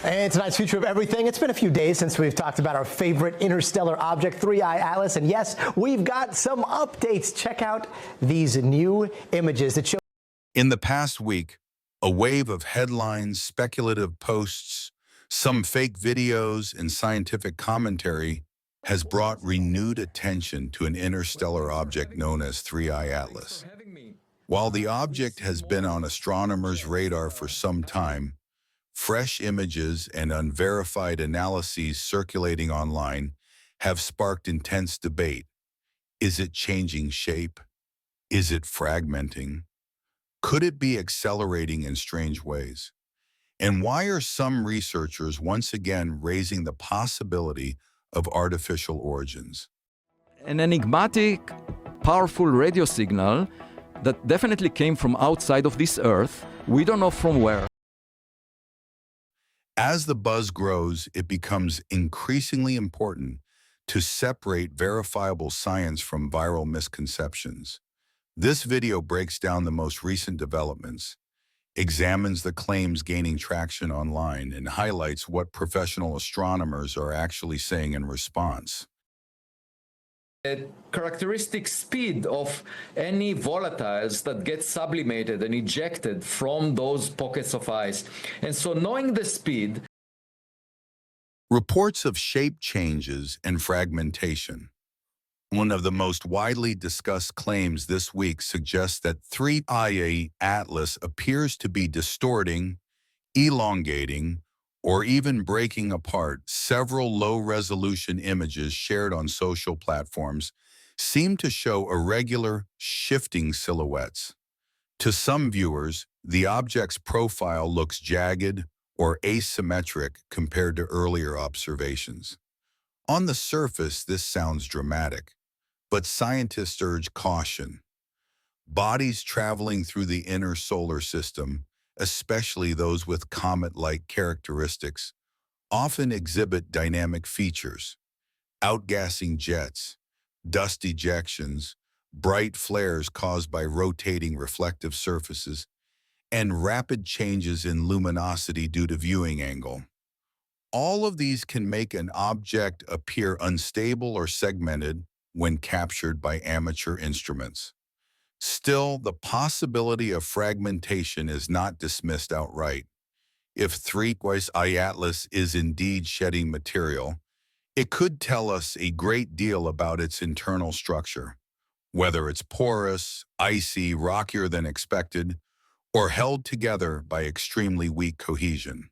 And tonight's Future of Everything. It's been a few days since we've talked about our favorite interstellar object, 3I Atlas. And yes, we've got some updates. Check out these new images that show. In the past week, a wave of headlines, speculative posts, some fake videos, and scientific commentary has brought renewed attention to an interstellar object known as 3I Atlas. While the object has been on astronomers' radar for some time, fresh images and unverified analyses circulating online have sparked intense debate. Is it changing shape? Is it fragmenting? Could it be accelerating in strange ways? And why are some researchers once again raising the possibility of artificial origins? An enigmatic, powerful radio signal that definitely came from outside of this Earth. We don't know from where. As the buzz grows, it becomes increasingly important to separate verifiable science from viral misconceptions. This video breaks down the most recent developments, examines the claims gaining traction online, and highlights what professional astronomers are actually saying in response. A characteristic speed of any volatiles that get sublimated and ejected from those pockets of ice. And so knowing the speed. Reports of shape changes and fragmentation. One of the most widely discussed claims this week suggests that 3I Atlas appears to be distorting, elongating, or even breaking apart. Several low-resolution images shared on social platforms seem to show irregular, shifting silhouettes. To some viewers, the object's profile looks jagged or asymmetric compared to earlier observations. On the surface, this sounds dramatic, but scientists urge caution. Bodies traveling through the inner solar system, especially those with comet-like characteristics, often exhibit dynamic features: outgassing jets, dust ejections, bright flares caused by rotating reflective surfaces, and rapid changes in luminosity due to viewing angle. All of these can make an object appear unstable or segmented when captured by amateur instruments. Still, the possibility of fragmentation is not dismissed outright. If 3I Atlas is indeed shedding material, it could tell us a great deal about its internal structure, whether it's porous, icy, rockier than expected, or held together by extremely weak cohesion.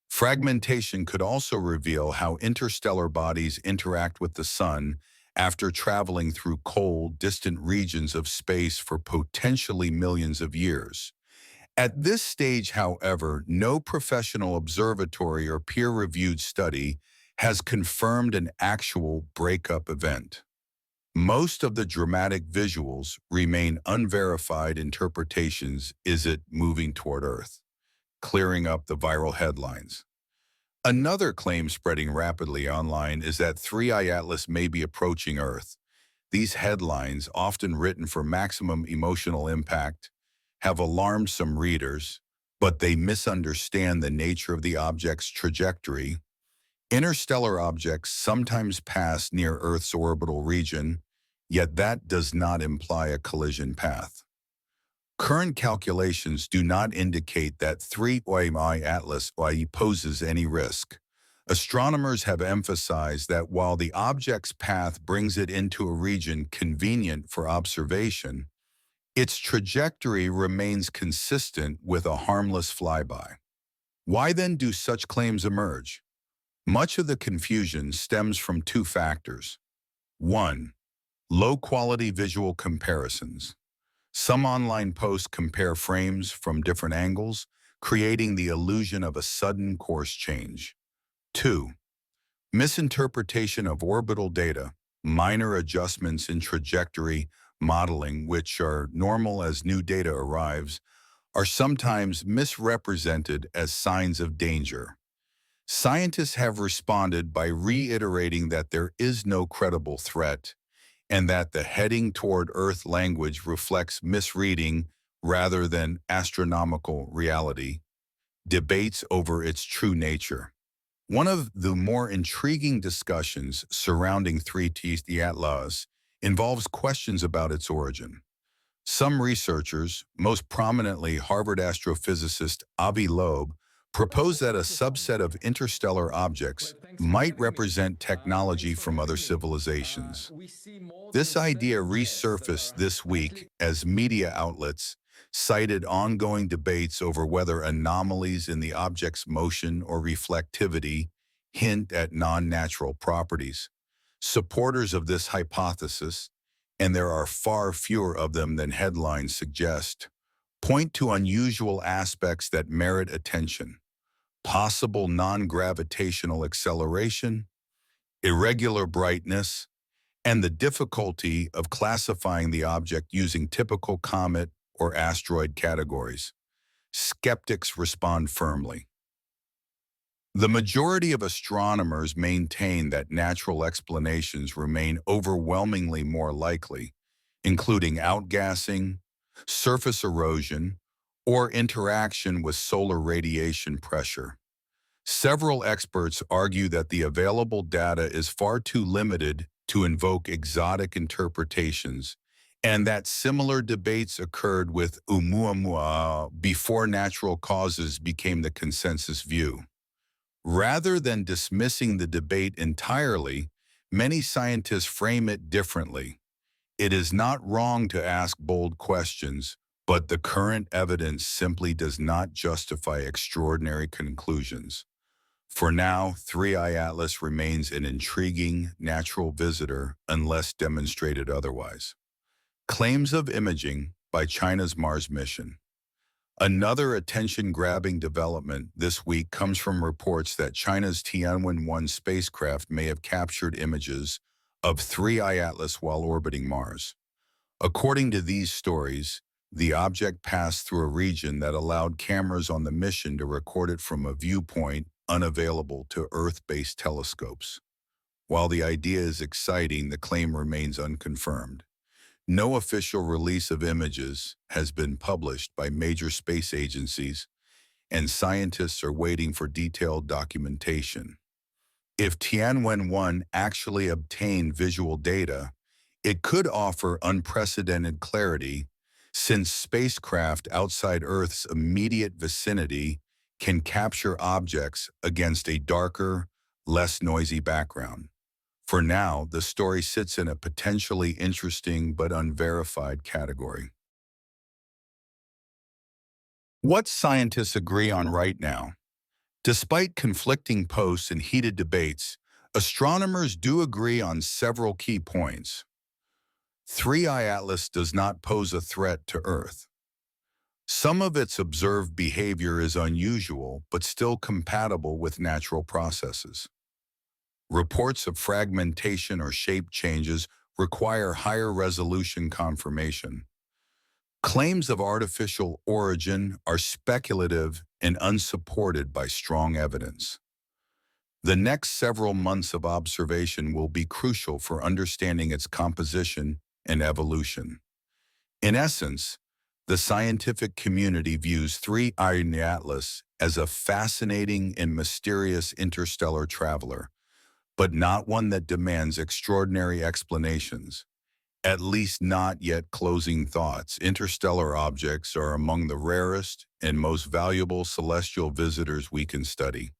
Fragmentation could also reveal how interstellar bodies interact with the sun after traveling through cold, distant regions of space for potentially millions of years. At this stage, however, no professional observatory or peer-reviewed study has confirmed an actual breakup event. Most of the dramatic visuals remain unverified interpretations. Is it moving toward Earth, clearing up the viral headlines? Another claim spreading rapidly online is that 3I Atlas may be approaching Earth. These headlines, often written for maximum emotional impact, have alarmed some readers, but they misunderstand the nature of the object's trajectory. Interstellar objects sometimes pass near Earth's orbital region, yet that does not imply a collision path. Current calculations do not indicate that 3I Atlas poses any risk. Astronomers have emphasized that while the object's path brings it into a region convenient for observation, its trajectory remains consistent with a harmless flyby. Why then do such claims emerge? Much of the confusion stems from two factors. 1. Low-quality visual comparisons. Some online posts compare frames from different angles, creating the illusion of a sudden course change. 2. Misinterpretation of orbital data. Minor adjustments in trajectory modeling, which are normal as new data arrives, are sometimes misrepresented as signs of danger. Scientists have responded by reiterating that there is no credible threat and that the heading toward Earth language reflects misreading rather than astronomical reality. debates over its true nature. One of the more intriguing discussions surrounding 3T Atlas involves questions about its origin. Some researchers, most prominently Harvard astrophysicist Avi Loeb, propose that a subset of interstellar objects might represent technology from other civilizations. This idea resurfaced this week as media outlets cited ongoing debates over whether anomalies in the object's motion or reflectivity hint at non-natural properties. Supporters of this hypothesis, and there are far fewer of them than headlines suggest, point to unusual aspects that merit attention: possible non-gravitational acceleration, irregular brightness, and the difficulty of classifying the object using typical comet or asteroid categories. Skeptics respond firmly. The majority of astronomers maintain that natural explanations remain overwhelmingly more likely, including outgassing, surface erosion, or interaction with solar radiation pressure. Several experts argue that the available data is far too limited to invoke exotic interpretations, and that similar debates occurred with Oumuamua before natural causes became the consensus view. Rather than dismissing the debate entirely, many scientists frame it differently. It is not wrong to ask bold questions, but the current evidence simply does not justify extraordinary conclusions. For now, 3I Atlas remains an intriguing natural visitor unless demonstrated otherwise. Claims of imaging by China's Mars mission. Another attention-grabbing development this week comes from reports that China's Tianwen-1 spacecraft may have captured images of 3I Atlas while orbiting Mars. According to these stories, the object passed through a region that allowed cameras on the mission to record it from a viewpoint unavailable to Earth-based telescopes. While the idea is exciting, the claim remains unconfirmed. No official release of images has been published by major space agencies, and scientists are waiting for detailed documentation. If Tianwen-1 actually obtained visual data, it could offer unprecedented clarity, since spacecraft outside Earth's immediate vicinity can capture objects against a darker, less noisy background. For now, the story sits in a potentially interesting but unverified category. What scientists agree on right now? Despite conflicting posts and heated debates, astronomers do agree on several key points. 3I Atlas does not pose a threat to Earth. Some of its observed behavior is unusual, but still compatible with natural processes. Reports of fragmentation or shape changes require higher resolution confirmation. Claims of artificial origin are speculative and unsupported by strong evidence. The next several months of observation will be crucial for understanding its composition and evolution. In essence, the scientific community views 3I Atlas as a fascinating and mysterious interstellar traveler, but not one that demands extraordinary explanations. At least not yet. Closing thoughts. Interstellar objects are among the rarest and most valuable celestial visitors we can study.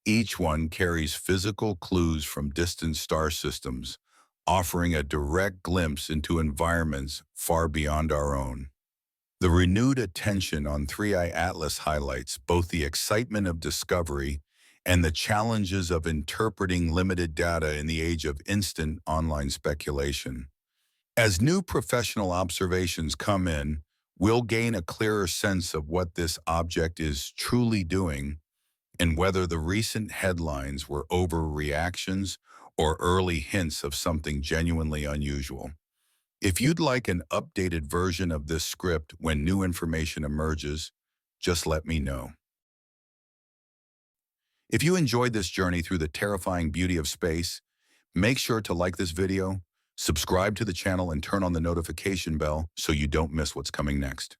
Each one carries physical clues from distant star systems, offering a direct glimpse into environments far beyond our own. The renewed attention on 3I Atlas highlights both the excitement of discovery and the challenges of interpreting limited data in the age of instant online speculation. As new professional observations come in, we'll gain a clearer sense of what this object is truly doing and whether the recent headlines were overreactions or early hints of something genuinely unusual. If you'd like an updated version of this script when new information emerges, just let me know. If you enjoyed this journey through the terrifying beauty of space, make sure to like this video, subscribe to the channel, and turn on the notification bell so you don't miss what's coming next.